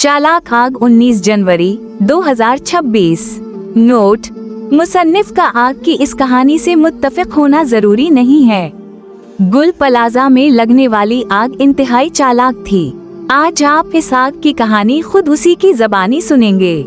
चालाक आग 19 जनवरी 2026। नोट: मुसन्निफ का आग की इस कहानी से मुत्तफिक होना जरूरी नहीं है। गुल प्लाजा में लगने वाली आग इंतहाई चालाक थी। आज आप इस आग की कहानी खुद उसी की ज़बानी सुनेंगे।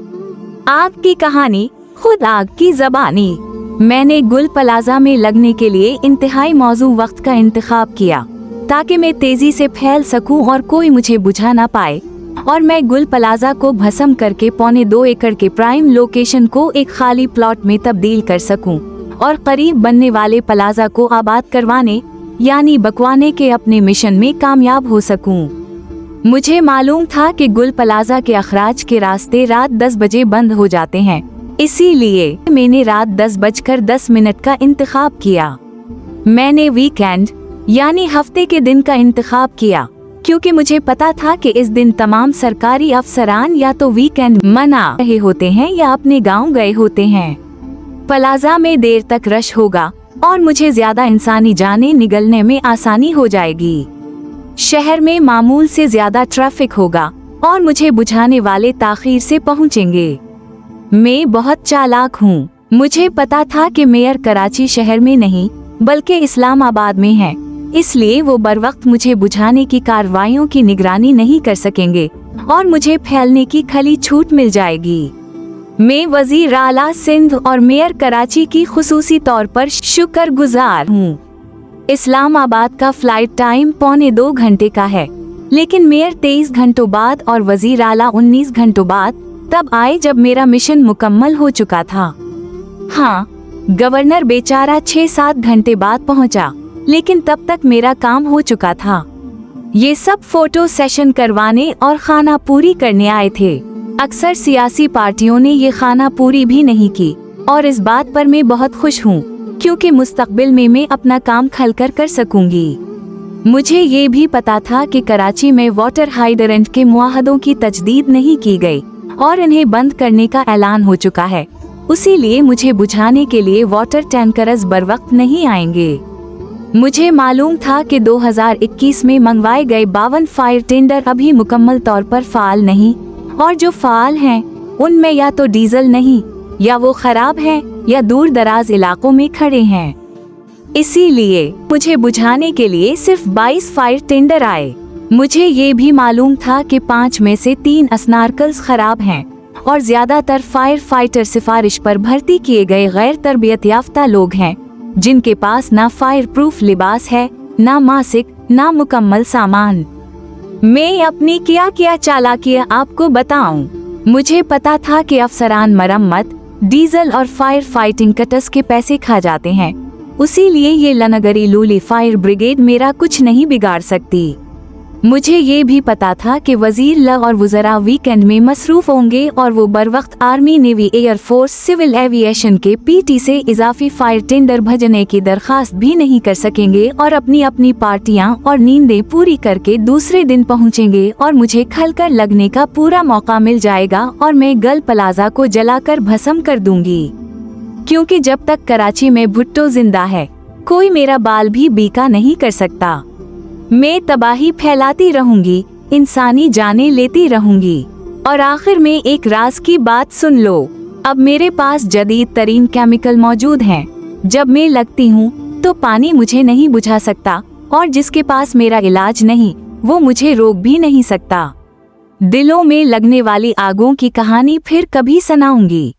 आग की कहानी, खुद आग की ज़बानी। मैंने गुल प्लाजा में लगने के लिए इंतहाई मौजू वक्त का इंतखाब किया ताकि मैं तेजी से फैल सकूं और कोई मुझे बुझा ना पाए, और मैं गुल प्लाजा को भस्म करके 2.25 एकड़ के प्राइम लोकेशन को एक खाली प्लॉट में तब्दील कर सकूं और करीब बनने वाले प्लाजा को आबाद करवाने यानी बकवाने के अपने मिशन में कामयाब हो सकूं। मुझे मालूम था कि गुल प्लाजा के अखराज के रास्ते रात 10 बजे बंद हो जाते हैं, इसीलिए मैंने रात 10:10 का इंतखाब किया। मैंने वीकेंड यानी हफ्ते के दिन का इंतखाब किया क्योंकि मुझे पता था कि इस दिन तमाम सरकारी अफसरान या तो वीकेंड मना रहे होते हैं या अपने गांव गए होते हैं। प्लाजा में देर तक रश होगा और मुझे ज्यादा इंसानी जाने निगलने में आसानी हो जाएगी। शहर में मामूल से ज्यादा ट्रैफिक होगा और मुझे बुझाने वाले ताखीर से पहुंचेंगे। मैं बहुत चालाक हूँ। मुझे पता था कि मेयर कराची शहर में नहीं बल्कि इस्लामाबाद में है, इसलिए वो बर वक्त मुझे बुझाने की कार्रवाइयों की निगरानी नहीं कर सकेंगे और मुझे फैलने की खली छूट मिल जाएगी। मैं वजीर आला सिंध और मेयर कराची की खुसूसी तौर पर शुक्रगुजार हूँ। इस्लामाबाद का फ्लाइट टाइम 2.25 घंटे का है, लेकिन मेयर 23 घंटों बाद और वजीर आला 19 घंटों बाद तब आए जब मेरा मिशन मुकम्मल हो चुका था। हाँ, गवर्नर बेचारा 6-7 घंटे बाद पहुंचा, लेकिन तब तक मेरा काम हो चुका था। ये सब फोटो सेशन करवाने और खाना पूरी करने आए थे। अक्सर सियासी पार्टियों ने ये खाना पूरी भी नहीं की और इस बात पर मैं बहुत खुश हूँ क्योंकि मुस्तकबिल में मैं अपना काम खलकर कर सकूंगी। मुझे ये भी पता था कि कराची में वाटर हाइड्रेंट के मुआहदों की तजदीद नहीं की गई और इन्हें बंद करने का ऐलान हो चुका है, इसीलिए मुझे बुझाने के लिए वाटर टैंकर्स बरवक्त नहीं आएंगे। मुझे मालूम था कि 2021 में मंगवाए गए 52 फायर टेंडर अभी मुकम्मल तौर पर फाल नहीं, और जो फाल हैं उनमें या तो डीजल नहीं, या वो खराब हैं, या दूर दराज इलाकों में खड़े हैं। इसीलिए मुझे बुझाने के लिए सिर्फ 22 फायर टेंडर आए। मुझे ये भी मालूम था कि 5 में से 3 स्नार्कल्स खराब हैं और ज्यादातर फायर फाइटर सिफारिश पर भर्ती किए गए गैर तरबियत याफ्ता लोग हैं जिनके पास ना फायर प्रूफ लिबास है, ना मासिक, ना मुकम्मल सामान। मैं अपनी क्या चालाकियां आपको बताऊं। मुझे पता था कि अफसरान मरम्मत, डीजल और फायर फाइटिंग कटर्स के पैसे खा जाते हैं, इसीलिए ये लनगरी लूली फायर ब्रिगेड मेरा कुछ नहीं बिगाड़ सकती। मुझे ये भी पता था कि वजीर ल और वज़रा वीकेंड में मसरूफ होंगे और वो बर वक्त army, navy, air force, civil aviation के पीटी से इजाफी फायर टेंडर भजने की दरखास्त भी नहीं कर सकेंगे और अपनी अपनी पार्टियां और नींदें पूरी करके दूसरे दिन पहुंचेंगे और मुझे खलकर लगने का पूरा मौका मिल जाएगा और मैं गुल प्लाजा को जलाकर भस्म कर दूंगी। क्योंकि जब तक कराची में भुट्टो जिंदा है, कोई मेरा बाल भी बीका नहीं कर सकता। मैं तबाही फैलाती रहूंगी, इंसानी जानें लेती रहूंगी। और आखिर में एक राज की बात सुन लो, अब मेरे पास जदीद तरीन केमिकल मौजूद हैं। जब मैं लगती हूँ तो पानी मुझे नहीं बुझा सकता और जिसके पास मेरा इलाज नहीं वो मुझे रोक भी नहीं सकता। दिलों में लगने वाली आगों की कहानी फिर कभी सुनाऊंगी।